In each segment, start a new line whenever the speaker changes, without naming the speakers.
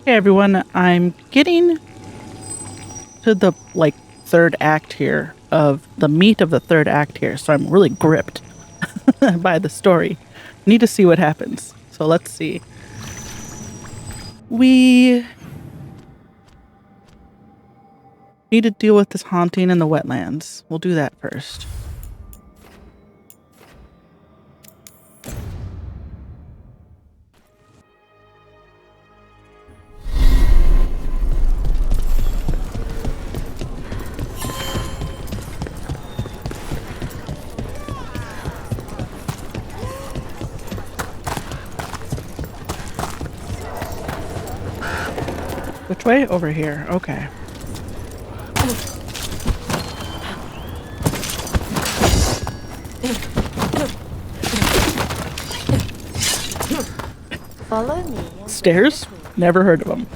Hey everyone, I'm getting to the third act here of the meat of the third act here, so I'm really gripped by the story. Need to see what happens. So let's see. We need to deal with this haunting in the wetlands. We'll do that first. Which way? Over here. Okay.
Follow me.
Stairs? Never heard of them.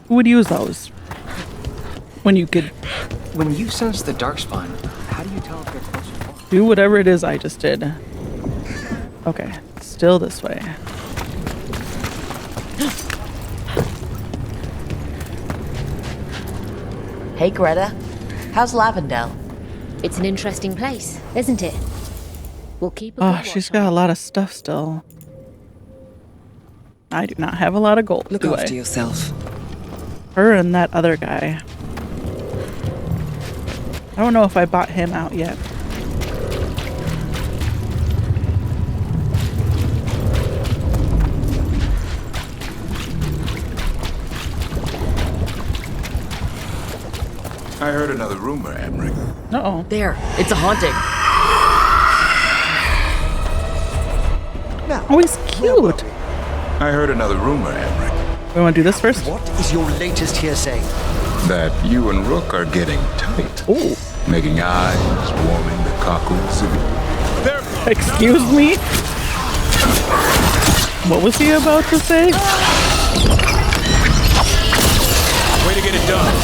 Who would use those? When you could
When you sense the darkspawn, how do you tell if you're close or far?
do whatever it is I just did. Okay, still this way.
Hey, Greta. How's Lavendel?
It's an interesting place, isn't it? We'll keep a
Oh,
good
she's
watch
got
on
a
it.
lot of stuff still. I do not have a lot of gold,
Look
do
after
I?
yourself.
Her and that other guy. I don't know if I bought him out yet.
I heard another rumor, Emmerich.
Uh-oh.
There. It's a haunting.
Oh, he's cute.
I heard another rumor, Emmerich,
We want to do this first?
What is your latest hearsay?
that you and Rook are getting tight.
Oh,
Making eyes, warming the cockles.
excuse me? What was he about to say?
Way to get it done.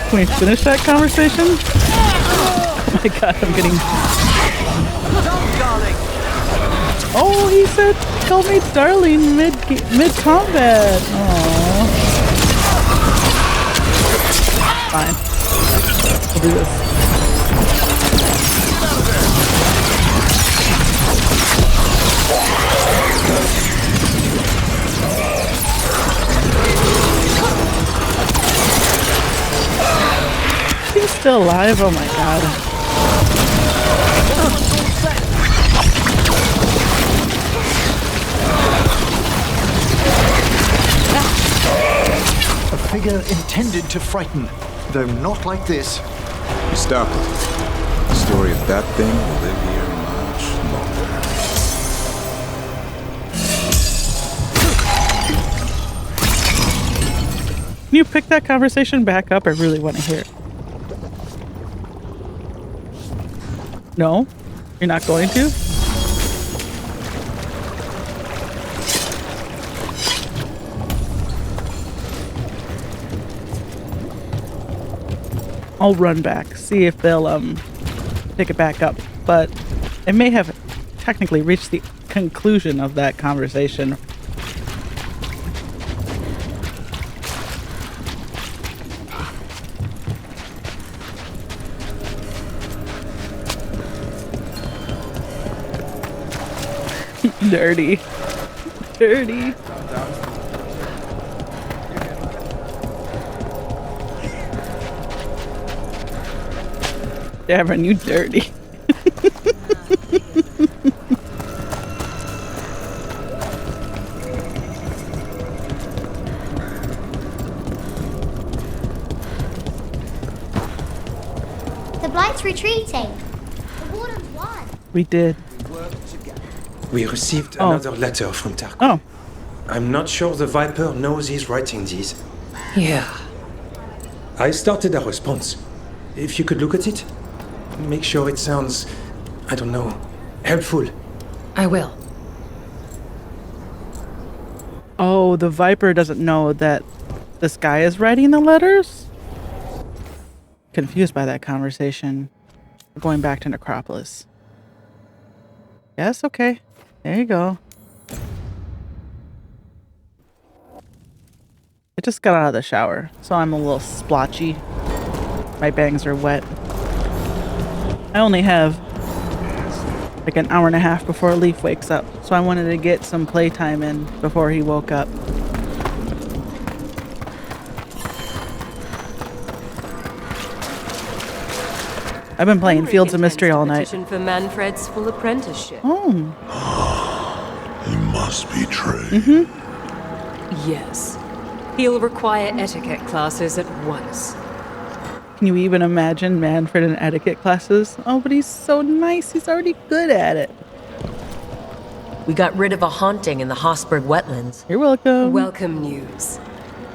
Can we finish that conversation? Oh my god, I'm getting...
Darling!
Oh, he said, call me darling mid-combat. Aww. Fine. We'll do this. He's still alive? Oh my god.
A figure intended to frighten, though not like this.
You stop it. The story of that thing will live here much longer.
Can you pick that conversation back up? I really want to hear it. No? You're not going to? I'll run back, see if they'll pick it back up. But it may have technically reached the conclusion of that conversation. Dirty. Dirty. Davin, you dirty.
The Blight's retreating. The Warden's won.
We did.
We received another letter from Tark.
Oh.
I'm not sure the Viper knows he's writing these.
Yeah.
I started a response. If you could look at it, make sure it sounds, I don't know, helpful.
I will.
Oh, the Viper doesn't know that this guy is writing the letters? Confused by that conversation. We're going back to Necropolis. Yes, okay. There you go. I just got out of the shower, so I'm a little splotchy. My bangs are wet. I only have like an hour and a half before Leaf wakes up, so I wanted to get some playtime in before he woke up. I've been playing Fields of Mystery all night.
For Manfred's full apprenticeship.
Oh.
He must be trained.
Mm-hmm.
Yes. He'll require etiquette classes at once.
Can you even imagine Manfred in etiquette classes? Oh, but he's so nice. He's already good at it.
We got rid of a haunting in the Hosberg wetlands.
You're welcome.
Welcome news.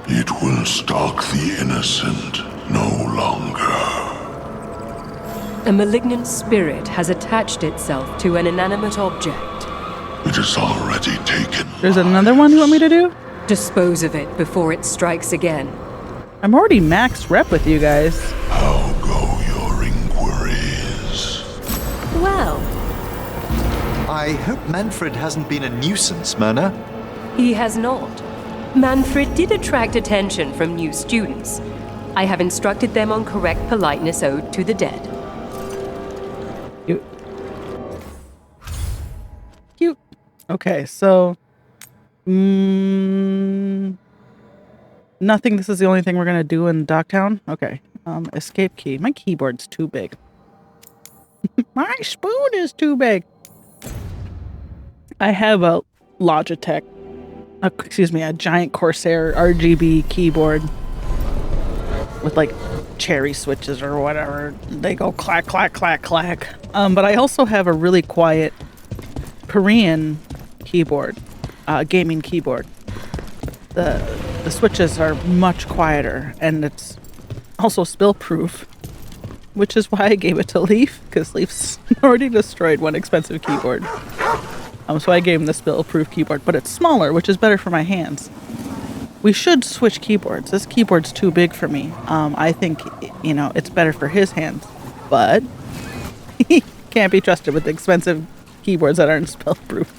It will stalk the innocent no longer.
A malignant spirit has attached itself to an inanimate object.
It is already taken.
There's another one you want me to do?
Dispose of it before it strikes again.
I'm already max rep with you guys.
How go your inquiries?
Well,
I hope Manfred hasn't been a nuisance, Myrna.
he has not. Manfred did attract attention from new students. I have instructed them on correct politeness owed to the dead.
Cute. Okay, so nothing. This is the only thing we're gonna do in Docktown. Okay. Escape key. My keyboard's too big. My spoon is too big. I have a Logitech. A giant Corsair RGB keyboard with like cherry switches or whatever. They go clack, clack, clack, clack. But I also have a really quiet Korean keyboard, gaming keyboard. The switches are much quieter, and it's also spill-proof, which is why I gave it to Leaf, because Leaf's already destroyed one expensive keyboard. So I gave him the spill-proof keyboard, but it's smaller, which is better for my hands. We should switch keyboards. This keyboard's too big for me. I think, it's better for his hands, but he can't be trusted with expensive keyboards that aren't spill-proof.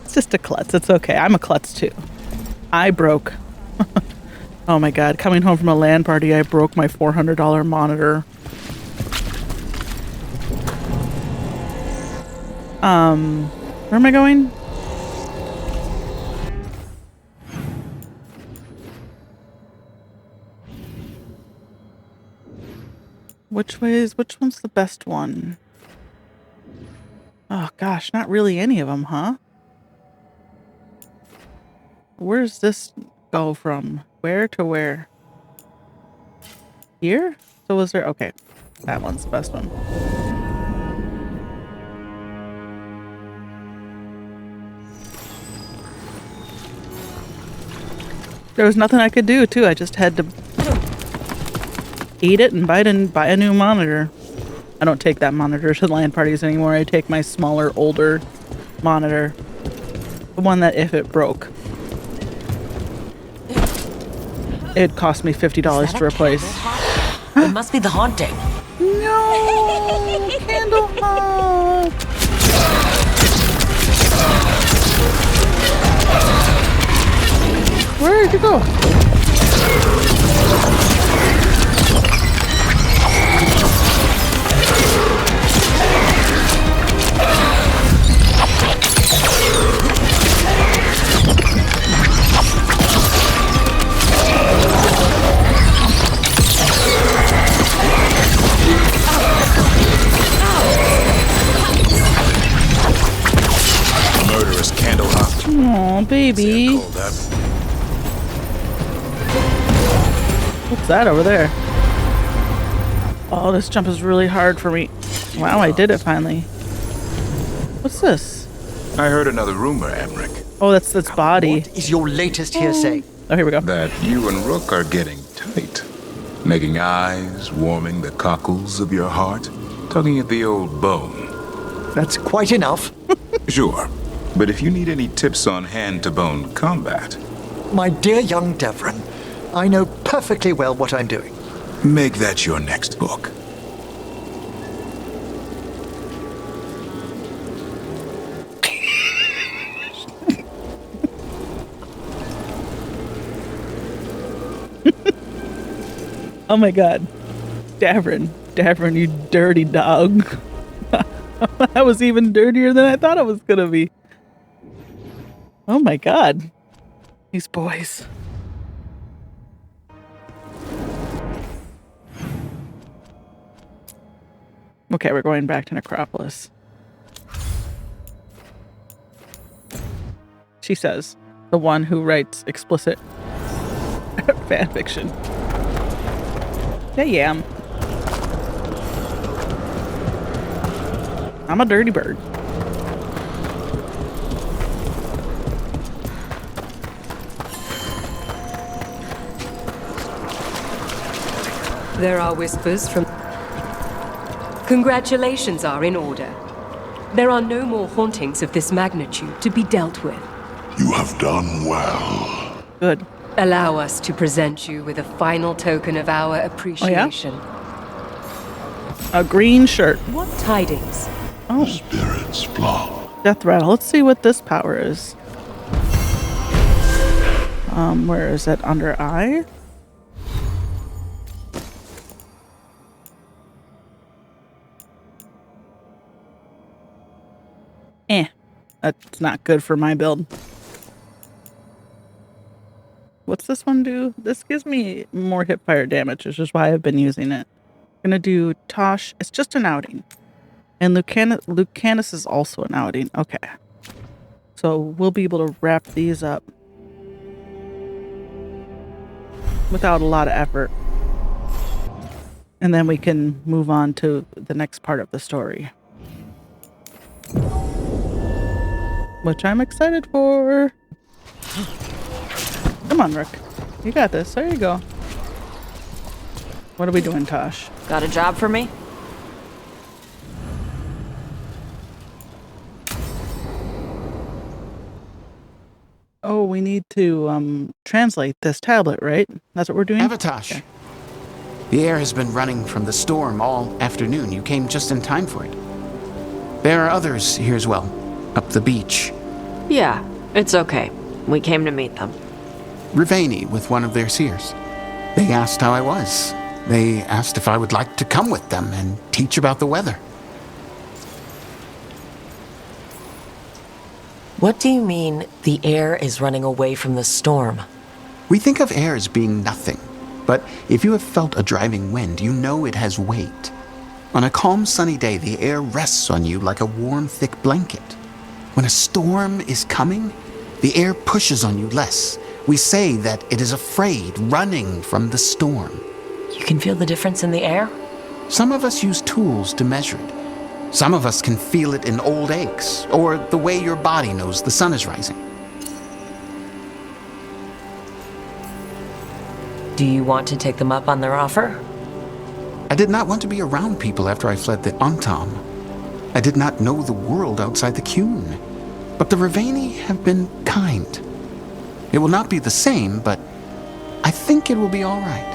It's just a klutz. It's okay. I'm a klutz too. I broke. Oh my god. Coming home from a LAN party, I broke my $400 monitor. Where am I going? Which one's the best one? Oh gosh, not really any of them, huh? Where's this go from? Where to where? Here? So was there? Okay. That one's the best one. There was nothing I could do, too. I just had to eat it and buy a new monitor. I don't take that monitor to LAN parties anymore. I take my smaller, older monitor. The one that if it broke, it'd cost me $50 to replace.
It must be the haunting.
No! Candle hawk! Where'd you go?
Murderous candle hawk.
Aw, baby. What's that over there? Oh, this jump is really hard for me. Wow, I did it finally. What's this?
I heard another rumor, Emmerich.
Oh, that's body.
What is your latest hearsay?
Oh, here we go.
That you and Rook are getting tight. Making eyes, warming the cockles of your heart, tugging at the old bone.
That's quite enough.
Sure. But if you need any tips on hand-to-bone combat...
My dear young Devron, I know perfectly well what I'm doing.
Make that your next book.
Oh my god. Davrin, you dirty dog. That was even dirtier than I thought it was gonna be. Oh my god. These boys. Okay, we're going back to Necropolis. She says, the one who writes explicit fan fiction. Yeah, I'm a dirty bird.
There are whispers from... Congratulations are in order. There are no more hauntings of this magnitude to be dealt with.
You have done well.
Good.
Allow us to present you with a final token of our appreciation.
A green shirt.
What tidings?
Oh.
Spirits flock.
Death rattle. Let's see what this power is. Where is it? Under I? That's not good for my build. What's this one do? This gives me more hip fire damage, which is why I've been using it. I'm gonna do Taash. It's just an outing. And Lucanus is also an outing. Okay. So we'll be able to wrap these up without a lot of effort. And then we can move on to the next part of the story, which I'm excited for. Come on, Rook. You got this. There you go. What are we doing, Taash?
Got a job for me?
Oh, we need to translate this tablet, right? That's what we're doing?
Taash. Okay. The air has been running from the storm all afternoon. You came just in time for it. There are others here as well, up the beach.
Yeah, it's okay. We came to meet them.
Rivaini with one of their seers. They asked how I was. They asked if I would like to come with them and teach about the weather.
What do you mean, the air is running away from the storm?
We think of air as being nothing, but if you have felt a driving wind, you know it has weight. On a calm, sunny day, the air rests on you like a warm, thick blanket. When a storm is coming, the air pushes on you less. We say that it is afraid, running from the storm.
You can feel the difference in the air?
Some of us use tools to measure it. Some of us can feel it in old aches, or the way your body knows the sun is rising.
Do you want to take them up on their offer?
I did not want to be around people after I fled the Antam. I did not know the world outside the Qun. But the Rivaini have been kind. It will not be the same, but I think it will be all right.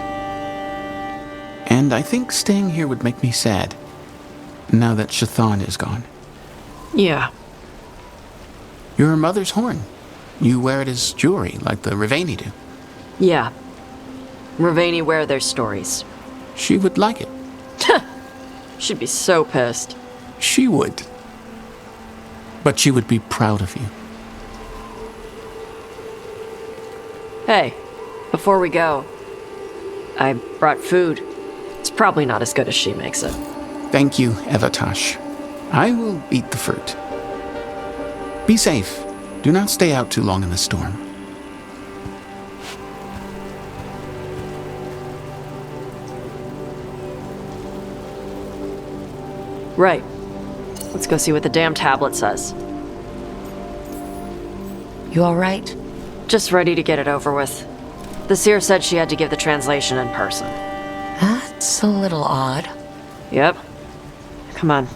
And I think staying here would make me sad, now that Shathan is gone.
Yeah.
Your mother's horn. You wear it as jewelry, like the Rivaini do.
Yeah. Rivaini wear their stories.
She would like it.
She'd be so pissed.
She would. But she would be proud of you.
Hey, before we go, I brought food. It's probably not as good as she makes it.
Thank you, Taash. I will eat the fruit. Be safe. Do not stay out too long in the storm.
Right. Let's go see what the damn tablet says.
You all right?
Just ready to get it over with. The seer said she had to give the translation in person.
That's a little odd.
Yep. Come on.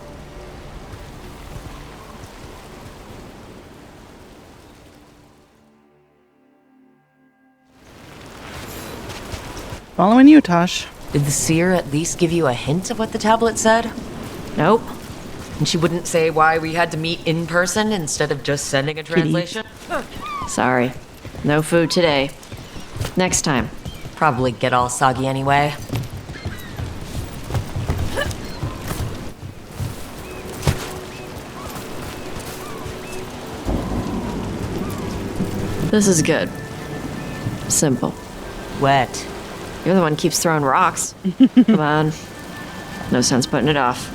Following you, Taash.
Did the seer at least give you a hint of what the tablet said?
Nope.
And she wouldn't say why we had to meet in person instead of just sending a translation?
Sorry. No food today. Next time.
Probably get all soggy anyway.
This is good. Simple.
Wet.
You're the one who keeps throwing rocks. Come on. No sense putting it off.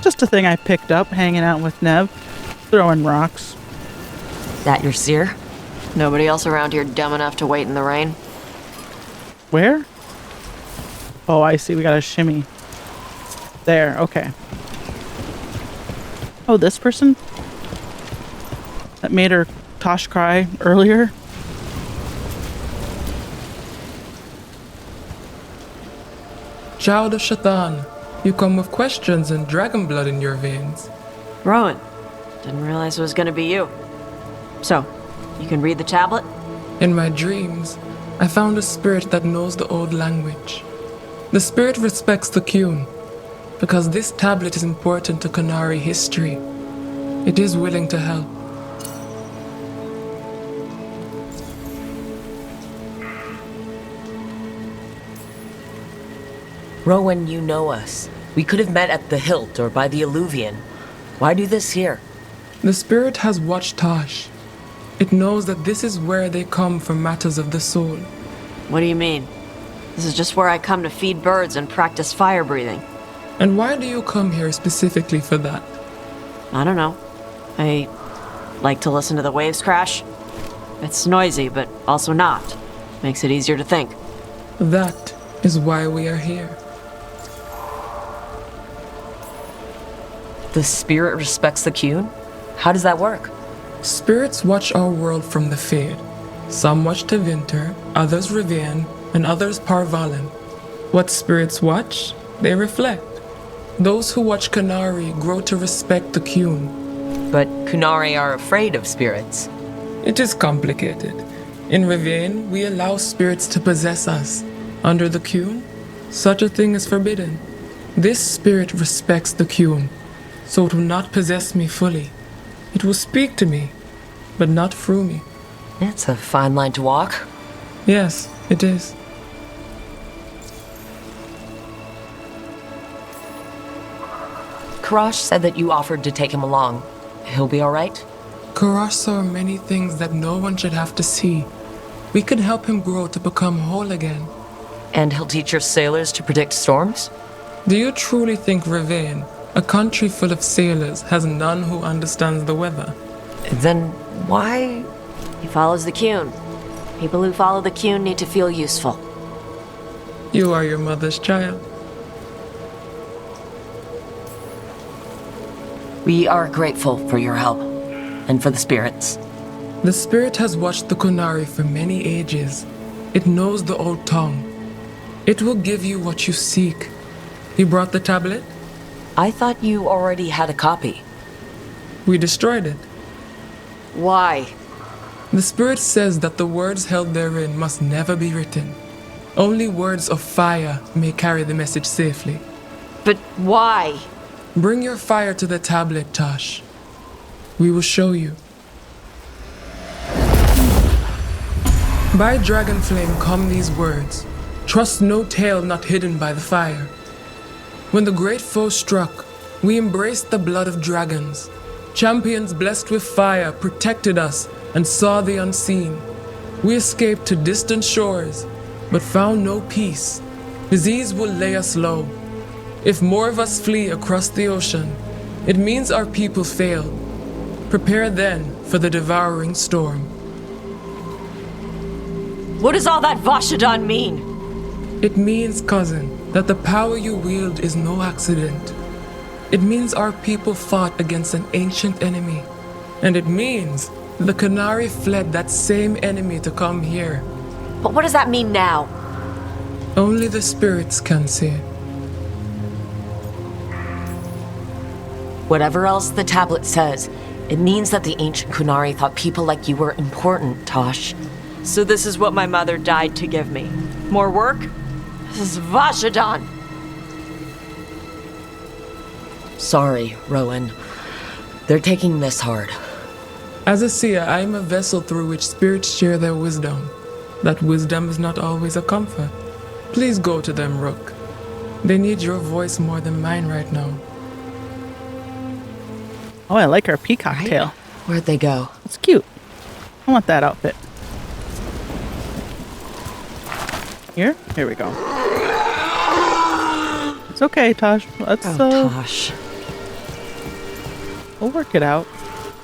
Just a thing I picked up hanging out with Nev, throwing rocks.
That your seer?
Nobody else around here dumb enough to wait in the rain?
Where? Oh, I see. We got a shimmy. There. Okay. Oh, this person? That made her Taash cry earlier?
Child of Shaitan, you come with questions and dragon blood in your veins.
Rowan. Didn't realize it was gonna be you. So, you can read the tablet?
In my dreams, I found a spirit that knows the old language. The spirit respects the Qun, because this tablet is important to Qunari history. It is willing to help.
Rowan, you know us. We could have met at the hilt or by the alluvion. Why do this here?
The spirit has watched Taash. It knows that this is where they come for matters of the soul.
What do you mean? This is just where I come to feed birds and practice fire breathing.
And why do you come here specifically for that?
I don't know. I like to listen to the waves crash. It's noisy, but also not. Makes it easier to think.
That is why we are here.
The spirit respects the Qun? How does that work?
Spirits watch our world from the Fade. Some watch Tevinter, others Rivian, and others Parvalen. What spirits watch, they reflect. Those who watch Qunari grow to respect the Qun.
But Qunari are afraid of spirits.
It is complicated. In Rivian, we allow spirits to possess us. Under the Qun, such a thing is forbidden. This spirit respects the Qun, so it will not possess me fully. It will speak to me, but not through me.
It's a fine line to walk.
Yes, it is.
Karash said that you offered to take him along. He'll be all right?
Karash saw many things that no one should have to see. We can help him grow to become whole again.
And he'll teach your sailors to predict storms?
Do you truly think Rivain, a country full of sailors, has none who understands the weather?
Then why?
He follows the Qun. People who follow the Qun need to feel useful.
You are your mother's child.
We are grateful for your help, and for the spirits.
The spirit has watched the Qunari for many ages. It knows the old tongue. It will give you what you seek. You brought the tablet?
I thought you already had a copy.
We destroyed it.
Why?
The spirit says that the words held therein must never be written. Only words of fire may carry the message safely.
But why?
Bring your fire to the tablet, Taash. We will show you. By dragon flame come these words. Trust no tale not hidden by the fire. When the great foe struck, we embraced the blood of dragons. Champions blessed with fire protected us and saw the unseen. We escaped to distant shores, but found no peace. Disease will lay us low. If more of us flee across the ocean, it means our people failed. Prepare then for the devouring storm.
What does all that Vashadan mean?
It means, cousin, that the power you wield is no accident. It means our people fought against an ancient enemy. And it means the Qunari fled that same enemy to come here.
But what does that mean now?
Only the spirits can say.
Whatever else the tablet says, it means that the ancient Qunari thought people like you were important, Taash.
So this is what my mother died to give me. More work? This is Vashadan.
Sorry, Rowan. They're taking this hard.
As a seer, I am a vessel through which spirits share their wisdom. That wisdom is not always a comfort. Please go to them, Rook. They need your voice more than mine right now.
Oh, I like our peacock tail.
Where'd they go?
It's cute. I want that outfit. Here? Here we go. It's okay, Taash. Let's,
Taash.
We'll work it out.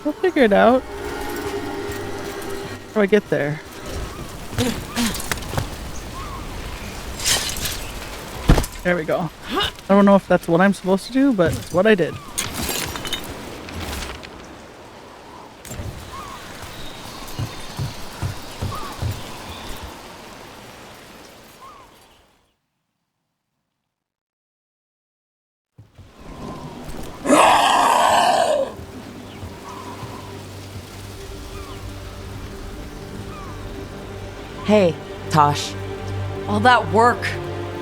We'll figure it out. How do I get there? There we go. I don't know if that's what I'm supposed to do, but it's what I did.
Hey, Taash.
All that work,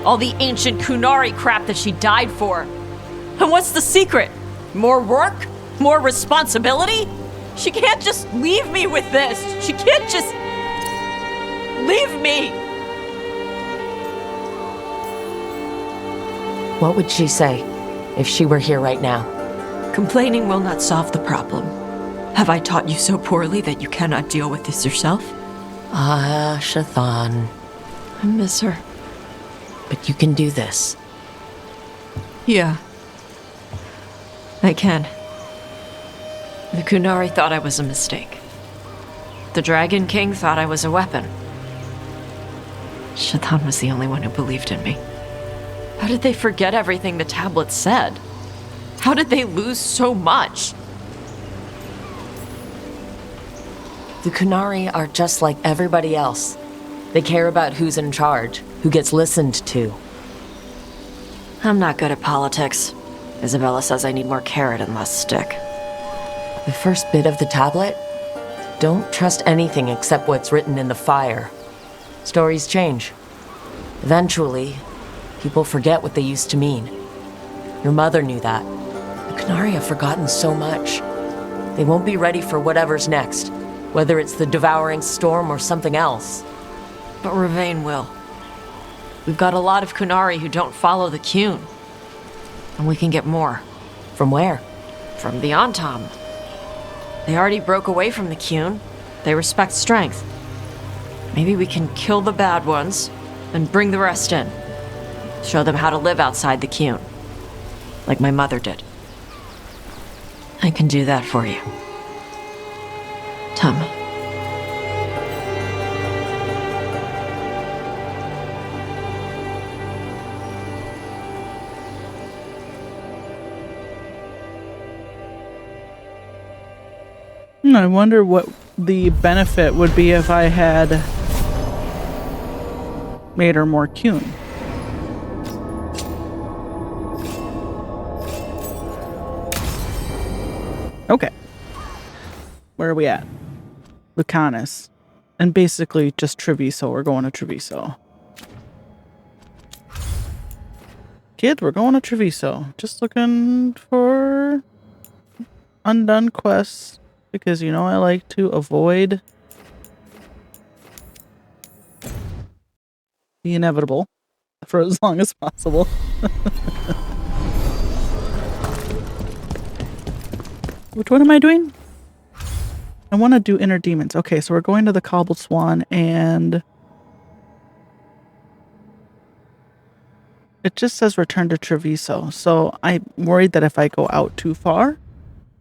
all the ancient Kunari crap that she died for. And what's the secret? More work? More responsibility? She can't just leave me with this. She can't just leave me.
What would she say if she were here right now?
Complaining will not solve the problem. Have I taught you so poorly that you cannot deal with this yourself?
Ah, Shathan.
I miss her.
But you can do this.
Yeah. I can. The Kunari thought I was a mistake. The Dragon King thought I was a weapon. Shathan was the only one who believed in me. How did they forget everything the tablets said? How did they lose so much?
The Kunari are just like everybody else. They care about who's in charge, who gets listened to.
I'm not good at politics. Isabella says I need more carrot and less stick.
The first bit of the tablet? Don't trust anything except what's written in the fire. Stories change. Eventually, people forget what they used to mean. Your mother knew that. The Kunari have forgotten so much. They won't be ready for whatever's next, whether it's the devouring storm or something else.
But Ravain will. We've got a lot of Kunari who don't follow the Qun. And we can get more.
From where?
From the Antam. They already broke away from the Qun. They respect strength. Maybe we can kill the bad ones and bring the rest in. Show them how to live outside the Qun. Like my mother did. I can do that for you. Tell me.
I wonder what the benefit would be if I had made her more Qun. Okay. Where are we at? Lucanus. And basically just Treviso. We're going to Treviso. Kids, we're going to Treviso. Just looking for undone quests. Because, you know, I like to avoid the inevitable for as long as possible. Which one am I doing? I want to do Inner Demons. Okay, so we're going to the Cobbled Swan, and it just says return to Treviso. So I'm worried that if I go out too far,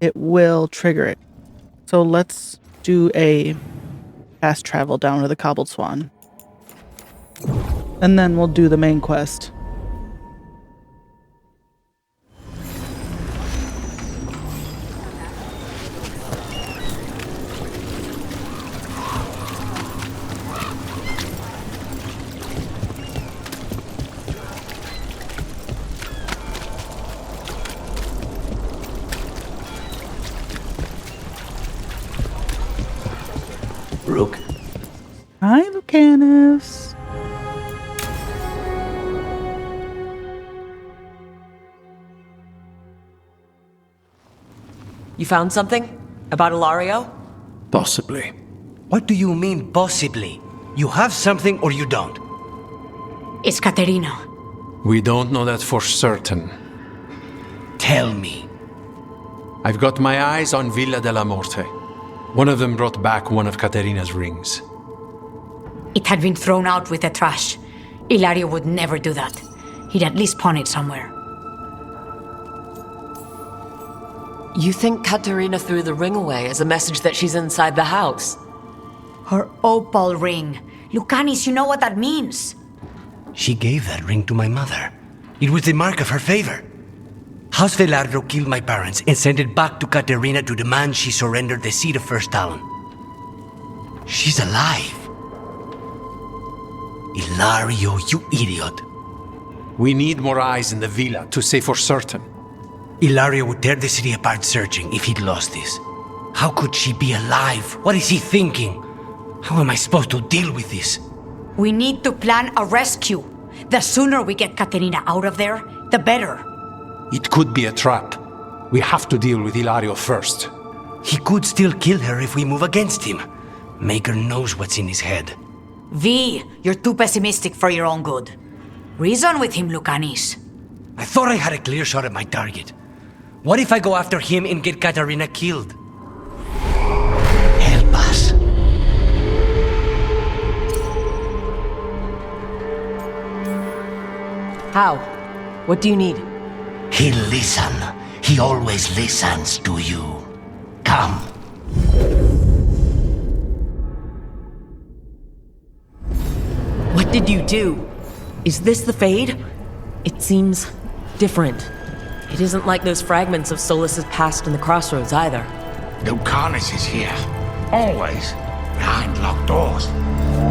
it will trigger it. So let's do a fast travel down to the Cobbled Swan. And then we'll do the main quest.
Rook.
Hi, Lucanus.
You found something? About Ilario?
Possibly.
What do you mean, possibly? You have something or you don't?
It's Katerina.
We don't know that for certain.
Tell me.
I've got my eyes on Villa de la Morte. One of them brought back one of Caterina's rings.
It had been thrown out with the trash. Ilario would never do that. He'd at least pawn it somewhere.
You think Katerina threw the ring away as a message that she's inside the house?
Her opal ring. Lucanis, you know what that means.
She gave that ring to my mother. It was the mark of her favor. House Veilguard killed my parents and sent it back to Katerina to demand she surrender the seat of First Talon. She's alive. Ilario, you idiot.
We need more eyes in the villa to say for certain.
Ilario would tear the city apart searching if he'd lost this. How could she be alive? What is he thinking? How am I supposed to deal with this?
We need to plan a rescue. The sooner we get Katerina out of there, the better.
It could be a trap. We have to deal with Ilario first.
He could still kill her if we move against him. Maker knows what's in his head.
V, you're too pessimistic for your own good. Reason with him, Lucanis.
I thought I had a clear shot at my target. What if I go after him and get Katerina killed? Help us.
How? What do you need?
He'll listen. He always listens to you. Come.
What did you do? Is this the Fade? It seems different. It isn't like those fragments of Solas's past in the crossroads either.
Lucanus is here. Always. Behind locked doors.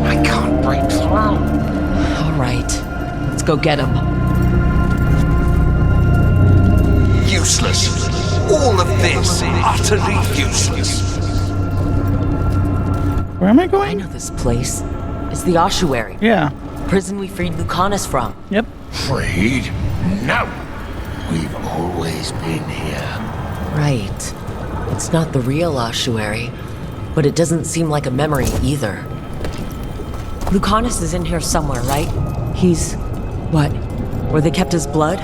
I can't break through.
All right. Let's go get him.
Useless. All of this utterly useless.
Where am I going?
I know this place. It's the ossuary.
Yeah.
Prison we freed Lucanus from.
Yep.
Freed? No. We've always been here.
Right. It's not the real ossuary, but it doesn't seem like a memory either. Lucanus is in here somewhere, right? He's... what? Where they kept his blood?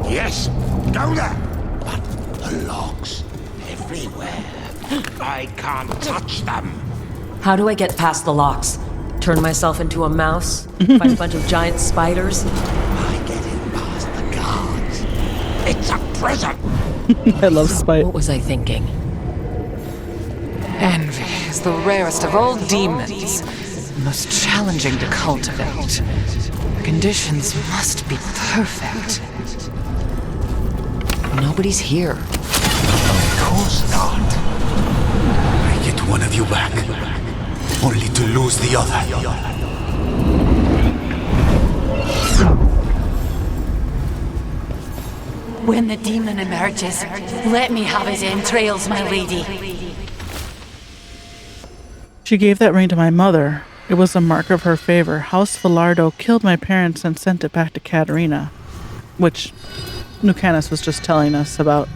Yes, go there. But the locks everywhere. I can't touch them.
How do I get past the locks? Turn myself into a mouse? Fight a bunch of giant spiders?
By getting past the guards. It's a prison.
I love spite.
What was I thinking?
Envy is the rarest of all demons. Most challenging to cultivate. The conditions must be perfect.
Nobody's here.
Of course not.
I get one of you back, only to lose the other.
When the demon emerges, let me have his entrails, my lady.
She gave that ring to my mother. It was a mark of her favor. House Veilguard killed my parents and sent it back to Katerina, which Lucanus was just telling us about.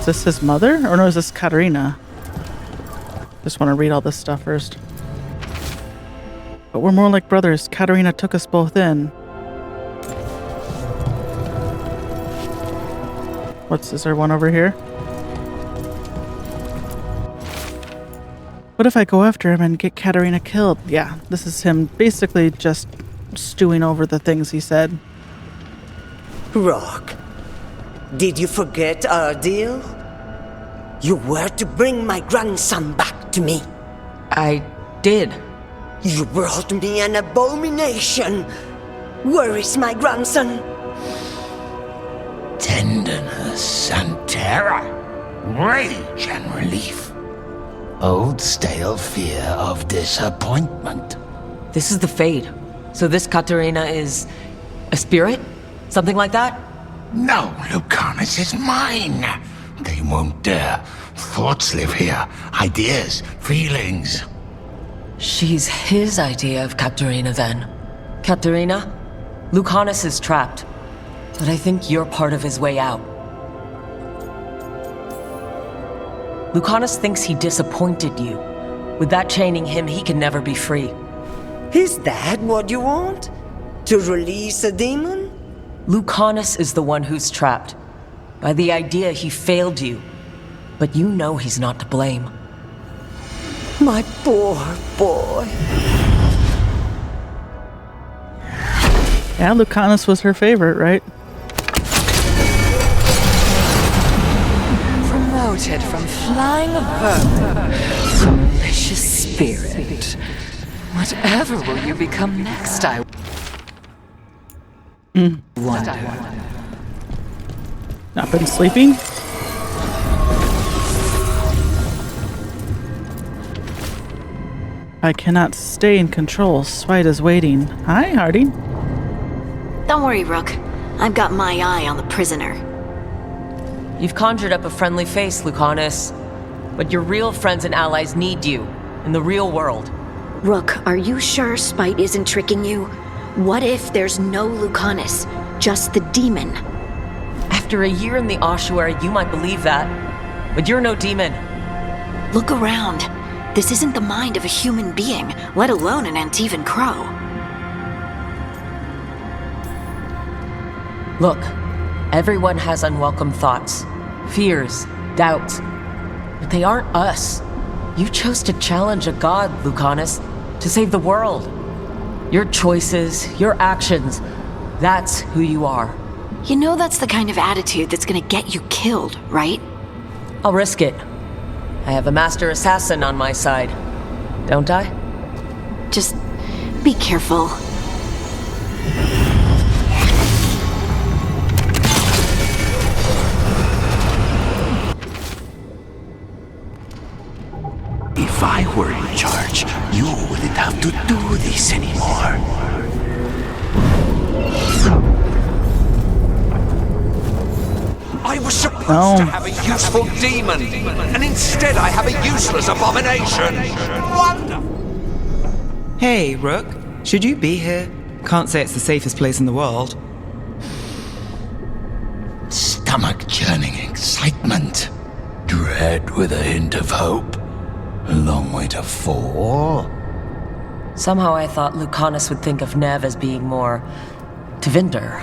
Is this his mother? Or no, is this Katerina? Just want to read all this stuff first. But we're more like brothers. Katerina took us both in. Is there one over here? What if I go after him and get Katerina killed? Yeah, this is him basically just stewing over the things he said.
Rock, did you forget our deal? You were to bring my grandson back to me.
I did.
You brought me an abomination. Where is my grandson?
Tenderness and terror. Rage and relief. Old stale fear of disappointment.
This is the Fade. So this Katerina is a spirit? Something like that?
No, Lucanus is mine. They won't dare. Thoughts live here. Ideas, feelings.
She's his idea of Katerina then. Katerina, Lucanus is trapped. But I think you're part of his way out. Lucanus thinks he disappointed you. With that chaining him, he can never be free.
Is that what you want? To release a demon?
Lucanus is the one who's trapped. By the idea he failed you. But you know he's not to blame.
My poor boy.
Yeah, Lucanus was her favorite, right?
Promoted from flying vermin, malicious spirit. Whatever will you become next, I wonder.
Not been sleeping? I cannot stay in control. Swite is waiting. Hi, Harding.
Don't worry, Rook. I've got my eye on the prisoner.
You've conjured up a friendly face, Lucanus. But your real friends and allies need you, in the real world.
Rook, are you sure Spite isn't tricking you? What if there's no Lucanus, just the demon?
After a year in the ossuary, you might believe that. But you're no demon.
Look around. This isn't the mind of a human being, let alone an Antivan crow.
Look, everyone has unwelcome thoughts, fears, doubts. But they aren't us. You chose to challenge a god, Lucanus, to save the world. Your choices, your actions, that's who you are.
You know that's the kind of attitude that's gonna get you killed, right?
I'll risk it. I have a master assassin on my side. Don't I?
Just be careful.
If I were in charge, you wouldn't have to do this anymore.
I was supposed to have a useful demon, and instead I have a useless abomination. Wonderful!
Hey, Rook. Should you be here? Can't say it's the safest place in the world.
Stomach-churning excitement. Dread with a hint of hope. A long way to fall.
Somehow I thought Lucanus would think of Nev as being more... Tevinder.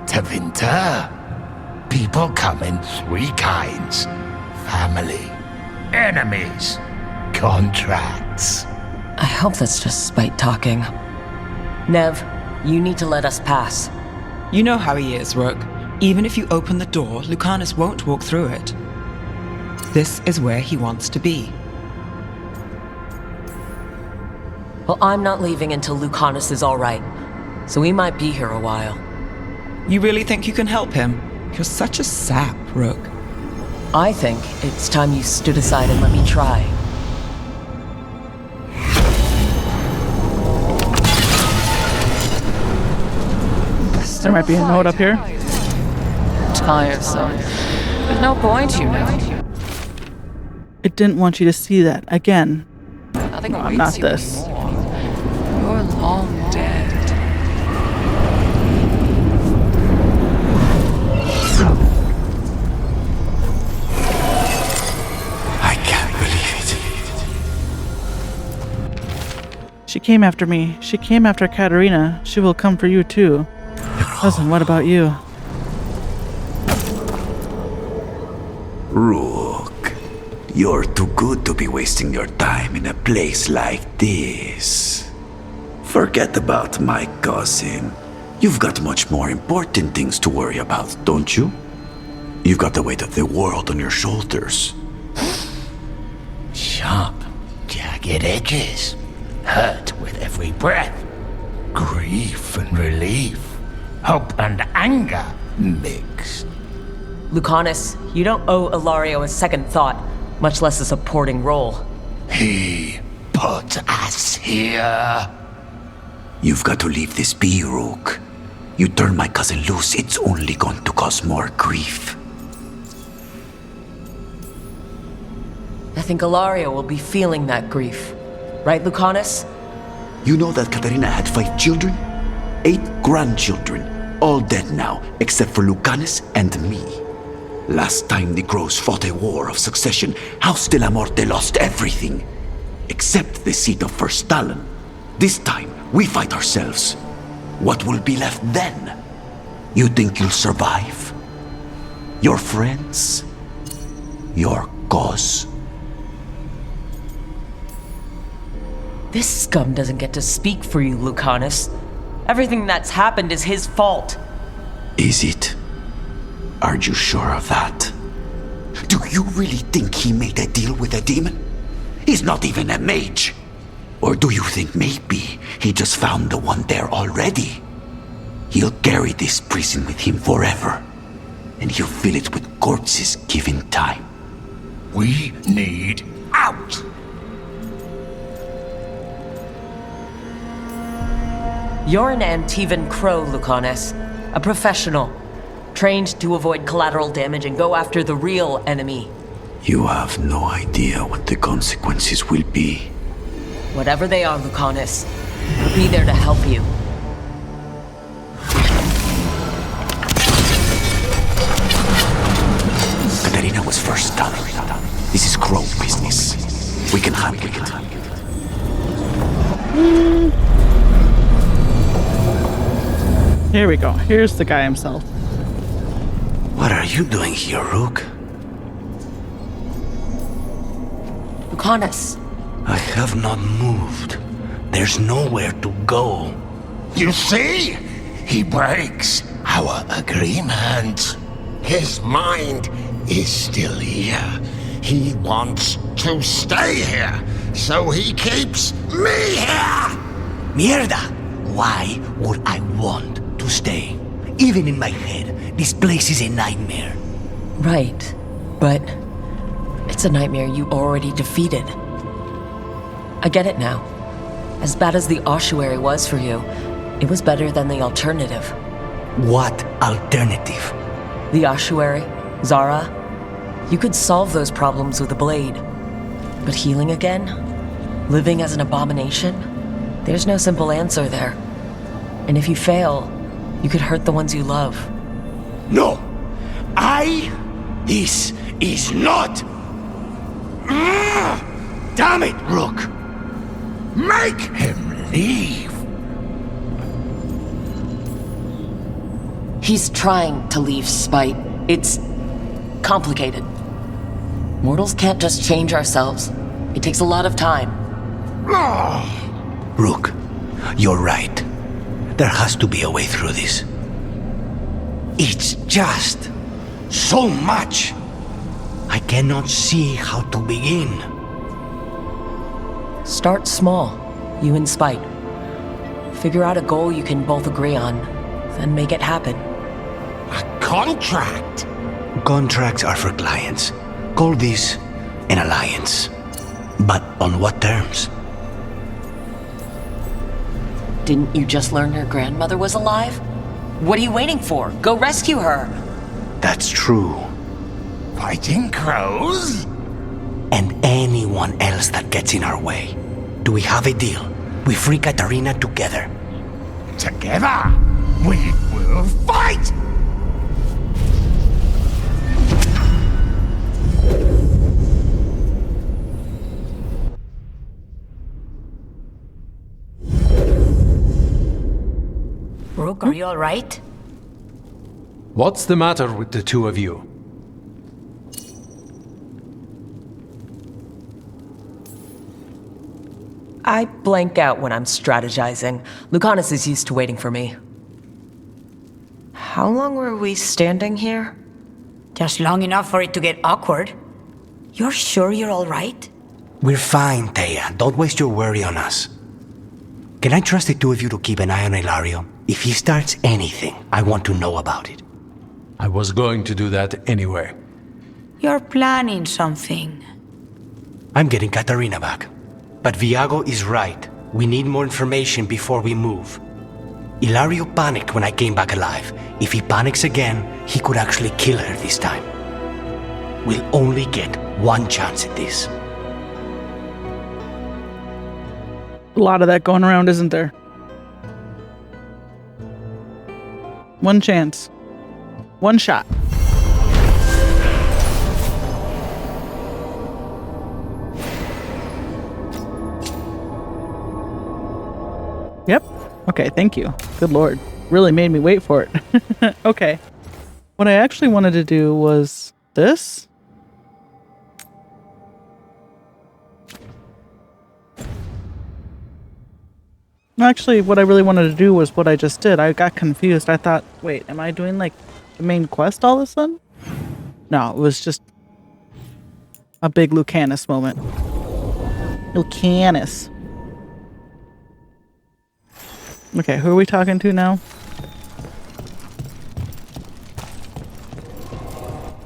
Tevinder? People come in three kinds. Family, enemies, contracts.
I hope that's just Spite talking. Nev, you need to let us pass.
You know how he is, Rook. Even if you open the door, Lucanus won't walk through it. This is where he wants to be.
Well, I'm not leaving until Lucanus is all right. So we might be here a while.
You really think you can help him? You're such a sap, Rook.
I think it's time you stood aside and let me try.
There might be a note up here.
Tiresome. There's no point, you know.
It didn't want you to see that. Again.
Nothing
not
awaits you
this.
anymore. You're long dead.
I can't believe it.
She came after me. She came after Katerina. She will come for you too. Cousin, what about you?
Rook, you're too good to be wasting your time in a place like this. Forget about my cousin. You've got much more important things to worry about, don't you? You've got the weight of the world on your shoulders. Sharp, jagged edges. Hurt with every breath. Grief and relief. Hope and anger mixed.
Lucanus, you don't owe Ilario a second thought, much less a supporting role.
He put us here. You've got to leave this be, Rook. You turn my cousin loose, it's only going to cause more grief.
I think Ilario will be feeling that grief. Right, Lucanus?
You know that Katerina had 5 children? 8 grandchildren. All dead now, except for Lucanus and me. Last time the Crows fought a war of succession, House de la Morte lost everything. Except the seat of First Talon. This time, we fight ourselves. What will be left then? You think you'll survive? Your friends? Your cause?
This scum doesn't get to speak for you, Lucanus. Everything that's happened is his fault.
Is it? Are you sure of that? Do you really think he made a deal with a demon? He's not even a mage. Or do you think maybe he just found the one there already? He'll carry this prison with him forever, and he'll fill it with corpses given time.
We need out!
You're an Antivan crow, Lucanus. A professional. Trained to avoid collateral damage and go after the real enemy.
You have no idea what the consequences will be.
Whatever they are, Lucanus, I'll be there to help you.
Katerina was first done. This is crow business. We can handle it.
Here we go. Here's the guy himself.
What are you doing here, Rook?
Lucanus.
I have not moved. There's nowhere to go.
You see? He breaks our agreement. His mind is still here. He wants to stay here, so he keeps me here!
Mierda! Why would I want to stay? Even in my head, this place is a nightmare.
Right, but it's a nightmare you already defeated. I get it now. As bad as the ossuary was for you, it was better than the alternative.
What alternative?
The ossuary, Zara. You could solve those problems with a blade. But healing again? Living as an abomination? There's no simple answer there. And if you fail, you could hurt the ones you love.
No! This is not... Damn it, Rook!
Make him leave!
He's trying to leave, Spite. It's complicated. Mortals can't just change ourselves. It takes a lot of time.
Rook, you're right. There has to be a way through this. It's just so much. I cannot see how to begin.
Start small, you and Spite. Figure out a goal you can both agree on, then make it happen.
A contract?
Contracts are for clients. Call this an alliance. But on what terms?
Didn't you just learn her grandmother was alive? What are you waiting for? Go rescue her!
That's true.
Fighting crows?
And anyone else that gets in our way. Do we have a deal? We free Katarina together.
Together? We will fight!
Rook, are you all right?
What's the matter with the two of you?
I blank out when I'm strategizing. Lucanus is used to waiting for me. How long were we standing here?
Just long enough for it to get awkward. You're sure you're all right?
We're fine, Thea. Don't waste your worry on us. Can I trust the two of you to keep an eye on Hilario? If he starts anything, I want to know about it.
I was going to do that anyway.
You're planning something.
I'm getting Katarina back. But Viago is right. We need more information before we move. Hilario panicked when I came back alive. If he panics again, he could actually kill her this time. We'll only get one chance at this.
A lot of that going around, isn't there? One chance. One shot. Yep. Okay, thank you. Good lord. Really made me wait for it. Okay. What I actually wanted to do was this. Actually, what I really wanted to do was what I just did. I got confused. I thought, wait, am I doing like the main quest all of a sudden? No, it was just a big Lucanus moment. Lucanus. Okay, who are we talking to now?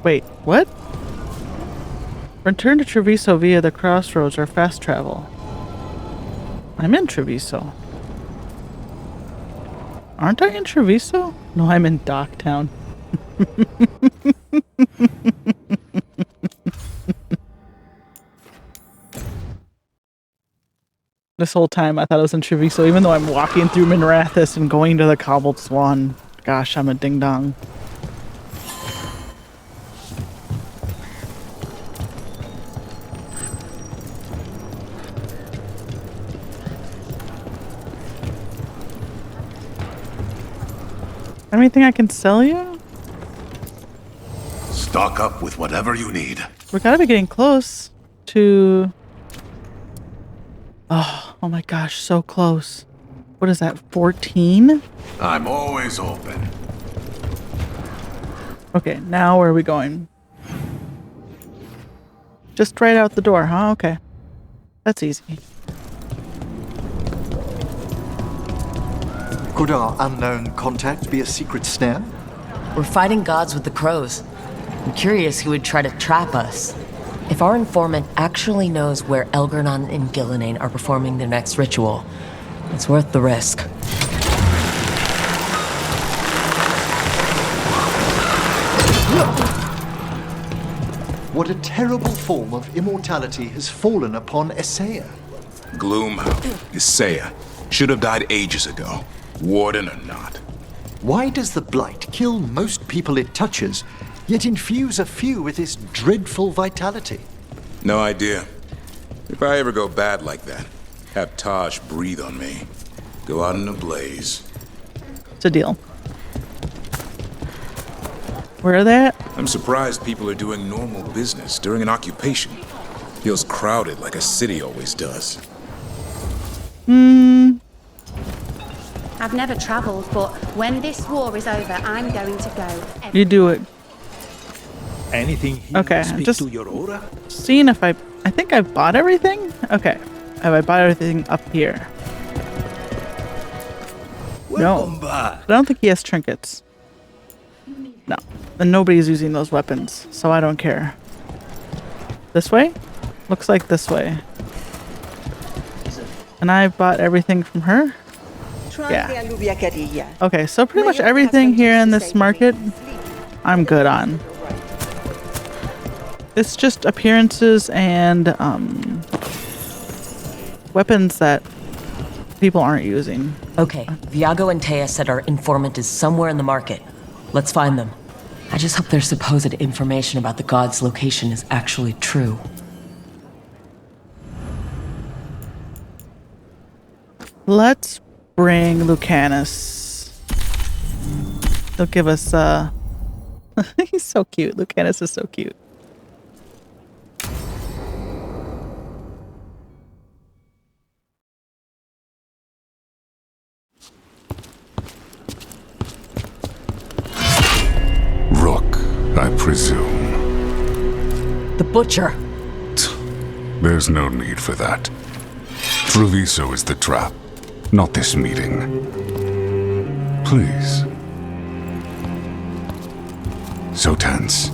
Wait, what? Return to Treviso via the crossroads or fast travel. I'm in Treviso. Aren't I in Treviso? No, I'm in Docktown. This whole time I thought I was in Treviso, even though I'm walking through Minrathis and going to the Cobbled Swan. Gosh, I'm a ding-dong. Anything I can sell you?
Stock up with whatever you need.
We gotta be getting close to... Oh my gosh, so close. What is that, 14?
I'm always open.
Okay, now where are we going? Just right out the door, huh? Okay. That's easy.
Could our unknown contact be a secret snare?
We're fighting gods with the crows. I'm curious who would try to trap us. If our informant actually knows where Elgernon and Gillinane are performing their next ritual, it's worth the risk.
What a terrible form of immortality has fallen upon Isaiah.
Gloomhound, Isaiah, should have died ages ago. Warden or not.
Why does the blight kill most people it touches, yet infuse a few with this dreadful vitality?
No idea. If I ever go bad like that, have Taash breathe on me. Go out in a blaze.
It's a deal. Where are they at?
I'm surprised people are doing normal business during an occupation. Feels crowded like a city always does.
I've never traveled, but when this war is over, I'm going to go.
You do it.
Anything here
Okay,
speak
just
to your aura?
seeing if I think I've bought everything? Okay. Have I bought everything up here?
Welcome
No.
back.
I don't think he has trinkets. No. And nobody's using those weapons, so I don't care. This way? Looks like this way. And I bought everything from her? Yeah. Okay, so pretty much everything here in this market, I'm good on. It's just appearances and weapons that people aren't using.
Okay, Viago and Taya said our informant is somewhere in the market. Let's find them. I just hope their supposed information about the god's location is actually true.
Let's bring Lucanus. They'll give us, he's so cute. Lucanus is so cute.
Rook, I presume.
The butcher.
There's no need for that. Treviso is the trap, not this meeting. Please. So tense.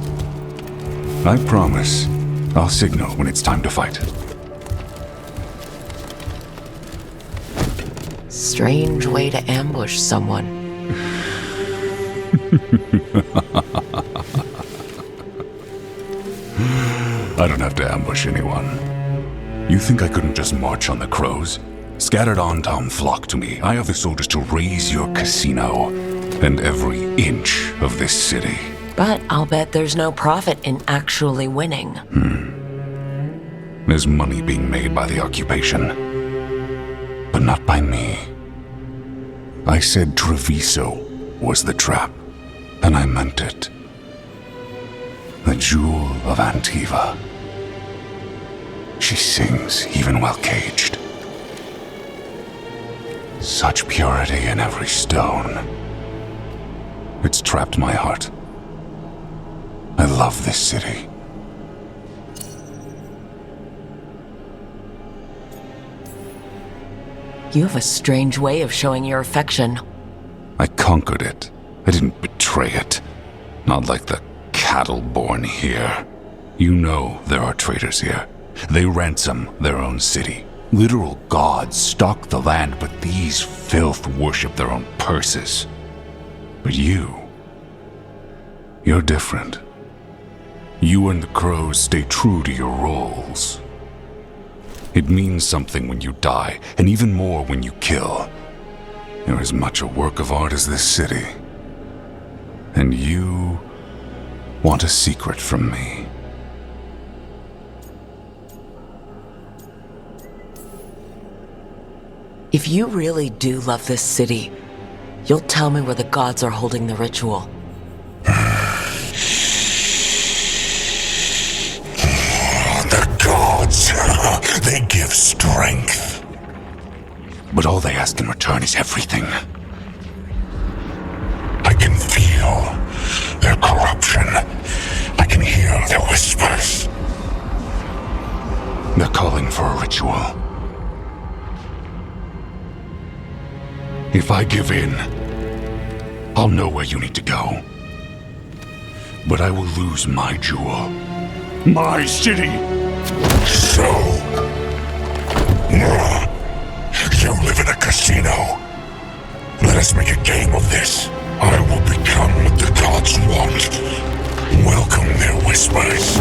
I promise, I'll signal when it's time to fight.
Strange way to ambush someone.
I don't have to ambush anyone. You think I couldn't just march on the crows? Scattered on town flock to me. I have the soldiers to raise your casino and every inch of this city.
But I'll bet there's no profit in actually winning.
There's money being made by the occupation, but not by me. I said Treviso was the trap, and I meant it. The jewel of Antiva. She sings even while caged. Such purity in every stone. It's trapped my heart. I love this city.
You have a strange way of showing your affection.
I conquered it. I didn't betray it. Not like the cattle born here. You know there are traitors here. They ransom their own city. Literal gods stalk the land, but these filth worship their own purses. But you're different. You and the crows stay true to your roles. It means something when you die, and even more when you kill. You're as much a work of art as this city. And you want a secret from me.
If you really do love this city, you'll tell me where the gods are holding the ritual.
The gods, they give strength. But all they ask in return is everything. I can feel their corruption. I can hear their whispers. They're calling for a ritual. If I give in, I'll know where you need to go. But I will lose my jewel. My city! So... you live in a casino. Let us make a game of this. I will become what the gods want. Welcome their whispers.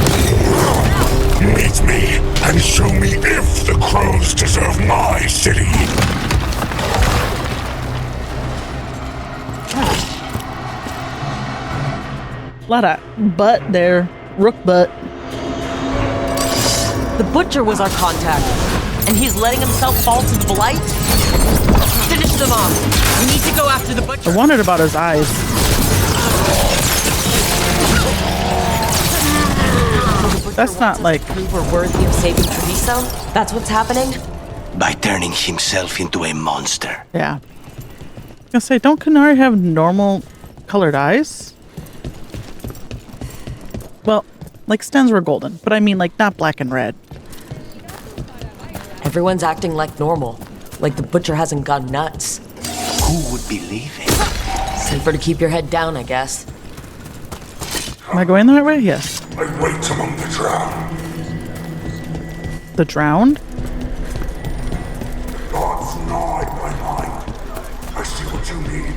Meet me and show me if the crows deserve my city.
A lot of butt there. Rook butt.
The butcher was our contact, and he's letting himself fall to the blight? Finish them off. We need to go after the butcher.
I wondered about his eyes. That's not like...
We were worthy of saving Treviso? That's what's happening?
By turning himself into a monster.
Yeah. I was gonna say, don't Canary have normal colored eyes? Well, like Sten's were golden, but I mean like not black and red.
Everyone's acting like normal, like the butcher hasn't gone nuts.
Who would believe it?
Safer to keep your head down, I guess.
Am I going the right way? Yes.
I wait among the drowned.
The drowned?
Gods gnaw at my mind. I see what you need.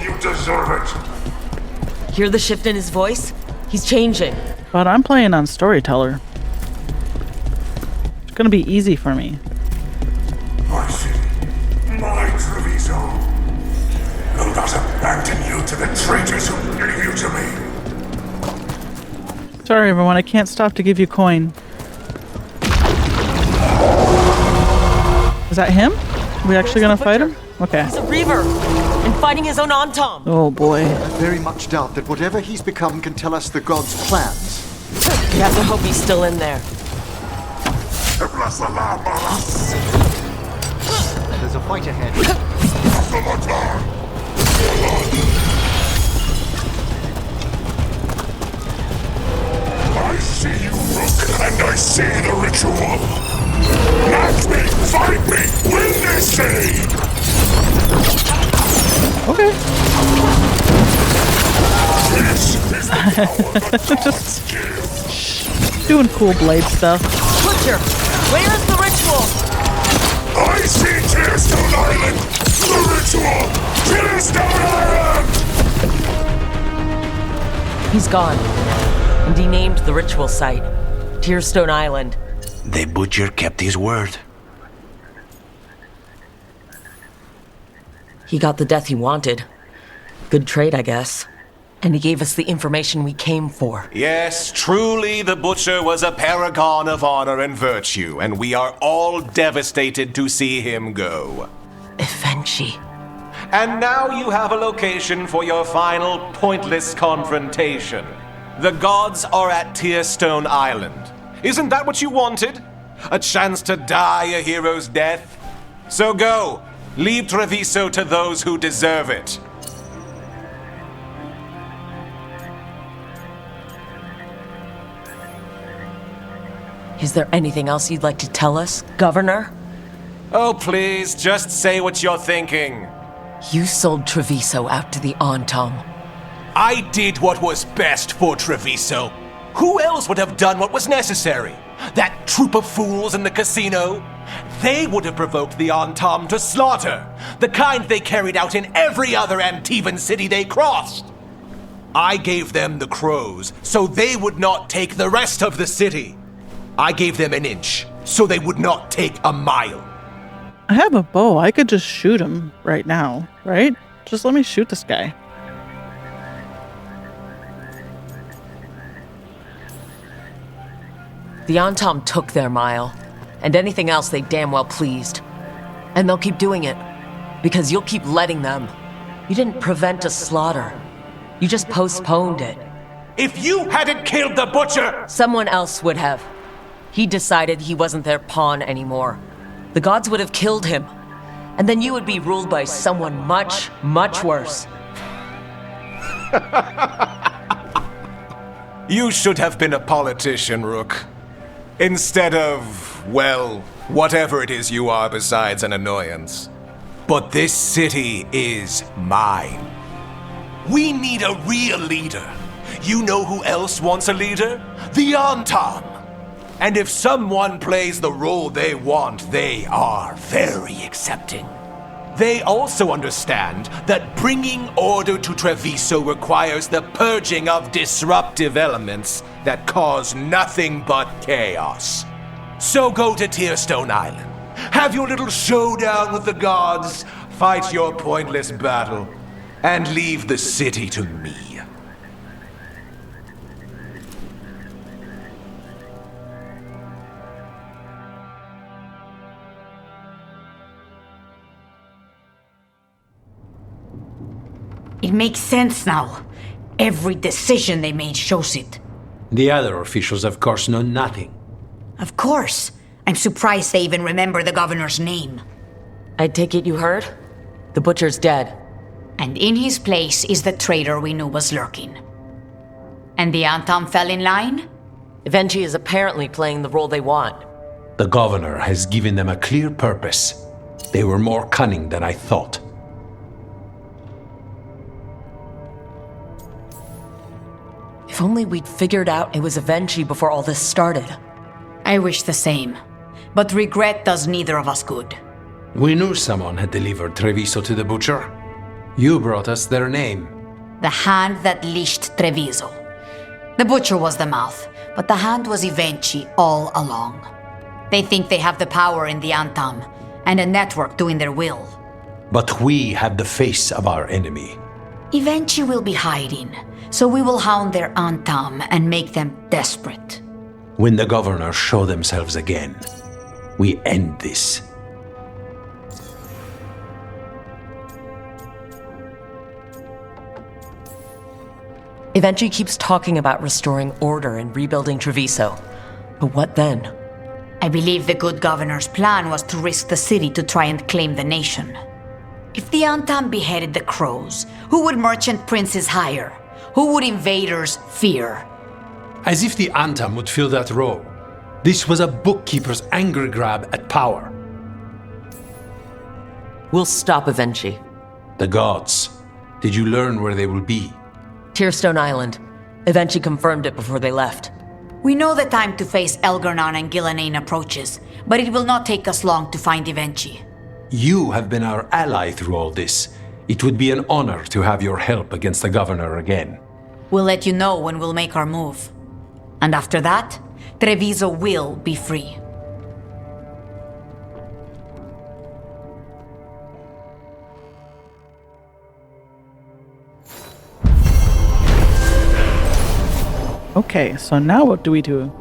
You deserve it.
Hear the shift in his voice? He's changing.
But I'm playing on Storyteller. It's gonna be easy for me.
My city, my Treviso. Will not abandon you to the traitors who gave you to me.
Sorry everyone, I can't stop to give you coin. Is that him? Are we actually gonna fight him? Okay.
He's a reaver, and fighting his own Antom.
Oh boy.
I very much doubt that whatever he's become can tell us the gods' plans.
We have to hope he's still in there.
There's a fight ahead.
I see you, Rook, and I see the ritual. Match me, fight me, win this city!
Okay.
Just
doing cool blade stuff.
Butcher, where is the ritual?
I see Tearstone Island! The ritual! Tearstone Island!
He's gone. And he named the ritual site, Tearstone Island.
The butcher kept his word.
He got the death he wanted. Good trade, I guess. And he gave us the information we came for.
Yes, truly the Butcher was a paragon of honor and virtue, and we are all devastated to see him go.
Evenchi.
And now you have a location for your final pointless confrontation. The gods are at Tearstone Island. Isn't that what you wanted? A chance to die a hero's death? So go, leave Treviso to those who deserve it.
Is there anything else you'd like to tell us, Governor?
Oh, please, just say what you're thinking.
You sold Treviso out to the Antam.
I did what was best for Treviso. Who else would have done what was necessary? That troop of fools in the casino? They would have provoked the Antam to slaughter, the kind they carried out in every other Antivan city they crossed. I gave them the crows, so they would not take the rest of the city. I gave them an inch, so they would not take a mile.
I have a bow. I could just shoot him right now, right? Just let me shoot this guy.
The Antam took their mile, and anything else they damn well pleased. And they'll keep doing it, because you'll keep letting them. You didn't prevent a slaughter. You just postponed it.
If you hadn't killed the butcher!
Someone else would have. He decided he wasn't their pawn anymore. The gods would have killed him, and then you would be ruled by someone much, much worse.
You should have been a politician, Rook. Instead of, well, whatever it is you are besides an annoyance. But this city is mine. We need a real leader. You know who else wants a leader? The Antam. And if someone plays the role they want, they are very accepting. They also understand that bringing order to Treviso requires the purging of disruptive elements that cause nothing but chaos. So go to Tearstone Island, have your little showdown with the gods, fight your pointless battle, and leave the city to me.
It makes sense now. Every decision they made shows it.
The other officials, of course, know nothing.
Of course. I'm surprised they even remember the governor's name.
I take it you heard? The butcher's dead.
And in his place is the traitor we knew was lurking. And the Antam fell in line?
Evenchi is apparently playing the role they want.
The governor has given them a clear purpose. They were more cunning than I thought.
If only we'd figured out it was Evenchi before all this started.
I wish the same. But regret does neither of us good.
We knew someone had delivered Treviso to the butcher. You brought us their name.
The hand that leashed Treviso. The butcher was the mouth, but the hand was Evenchi all along. They think they have the power in the Antam, and a network doing their will.
But we have the face of our enemy.
Evenchi will be hiding, so we will hound their Antam and make them desperate.
When the governors show themselves again, we end this.
Evenchi keeps talking about restoring order and rebuilding Treviso. But what then?
I believe the good governor's plan was to risk the city to try and claim the nation. If the Antam beheaded the crows, who would merchant princes hire? Who would invaders fear?
As if the Antam would fill that role. This was a bookkeeper's angry grab at power.
We'll stop Evenchi.
The gods. Did you learn where they will be?
Tearstone Island. Evenchi confirmed it before they left.
We know the time to face Elgarnan and Gillanane approaches, but it will not take us long to find Evenchi.
You have been our ally through all this. It would be an honor to have your help against the governor again.
We'll let you know when we'll make our move. And after that, Treviso will be free.
Okay, so now what do we do?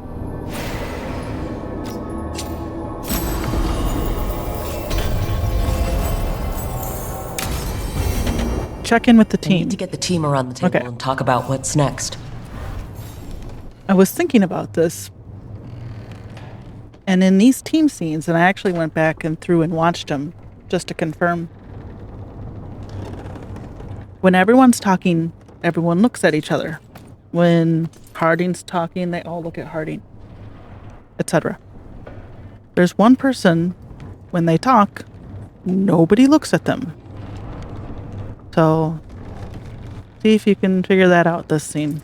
check in with the
I
team.
need to get the team around the table and talk about what's next.
I was thinking about this. And in these team scenes, and I actually went back and through and watched them just to confirm. When everyone's talking, everyone looks at each other. When Harding's talking, they all look at Harding, etc. There's one person, when they talk, nobody looks at them. So, see if you can figure that out this scene.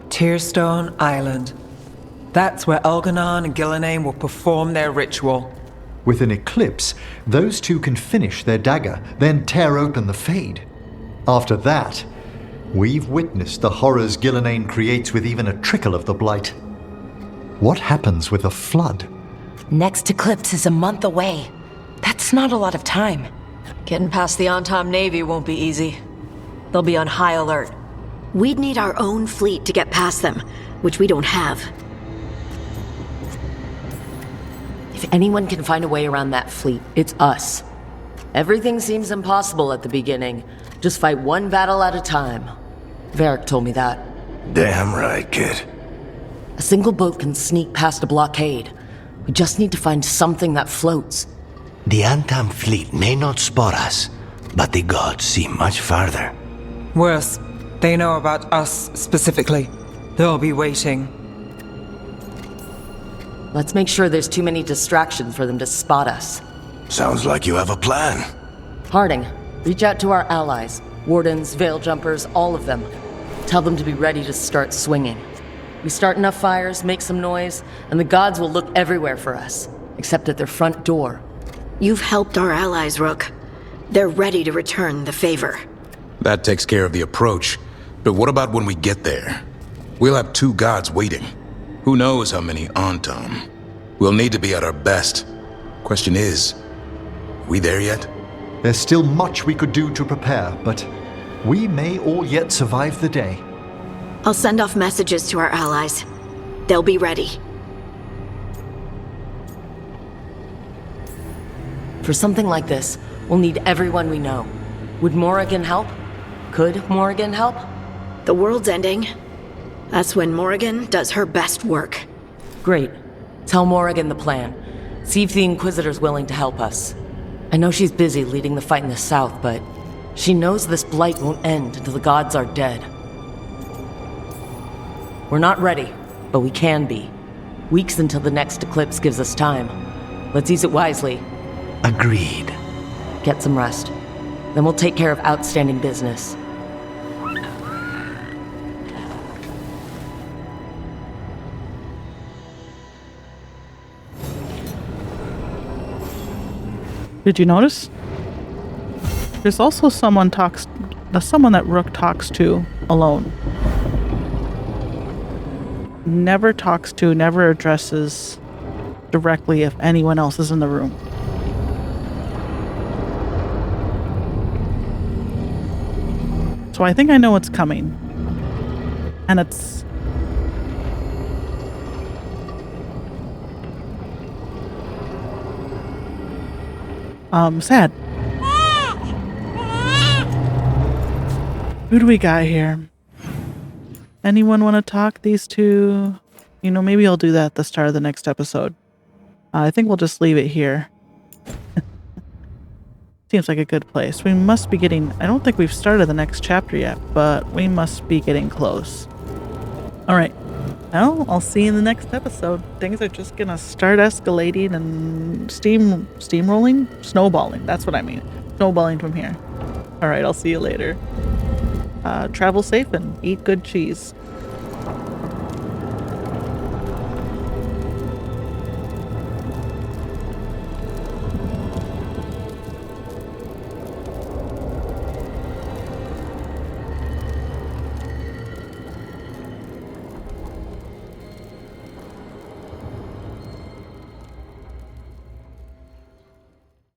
Tearstone Island. That's where Elganon and Gillenane will perform their ritual.
With an eclipse, those two can finish their dagger, then tear open the Fade. After that, we've witnessed the horrors Gillenane creates with even a trickle of the Blight. What happens with a flood?
Next eclipse is a month away. That's not a lot of time.
Getting past the Antom Navy won't be easy. They'll be on high alert.
We'd need our own fleet to get past them, which we don't have.
If anyone can find a way around that fleet, it's us. Everything seems impossible at the beginning. Just fight one battle at a time. Varric told me that.
Damn right, kid.
A single boat can sneak past a blockade. We just need to find something that floats.
The Antam fleet may not spot us, but the gods see much farther.
Worse, they know about us specifically. They'll be waiting.
Let's make sure there's too many distractions for them to spot us.
Sounds like you have a plan.
Harding, reach out to our allies. Wardens, Veil Jumpers, all of them. Tell them to be ready to start swinging. We start enough fires, make some noise, and the gods will look everywhere for us, except at their front door.
You've helped our allies, Rook. They're ready to return the favor.
That takes care of the approach. But what about when we get there? We'll have two gods waiting. Who knows how many Antom? We'll need to be at our best. Question is, are we there yet?
There's still much we could do to prepare, but we may all yet survive the day.
I'll send off messages to our allies. They'll be ready.
For something like this, we'll need everyone we know. Would Morrigan help? Could Morrigan help?
The world's ending. That's when Morrigan does her best work.
Great. Tell Morrigan the plan. See if the Inquisitor's willing to help us. I know she's busy leading the fight in the south, but she knows this blight won't end until the gods are dead. We're not ready, but we can be. Weeks until the next eclipse gives us time. Let's use it wisely.
Agreed.
Get some rest. Then we'll take care of outstanding business.
Did you notice? There's also someone that Rook talks to alone. Never talks to, never addresses directly if anyone else is in the room. So I think I know what's coming. And it's... sad. Who do we got here? Anyone want to talk? These two? You know, maybe I'll do that at the start of the next episode. I think we'll just leave it here. Seems like a good place. We must be getting... I don't think we've started the next chapter yet, but we must be getting close. Alright. Well, I'll see you in the next episode. Things are just gonna start escalating and steamrolling? Snowballing. That's what I mean. Snowballing from here. Alright, I'll see you later. Travel safe and eat good cheese.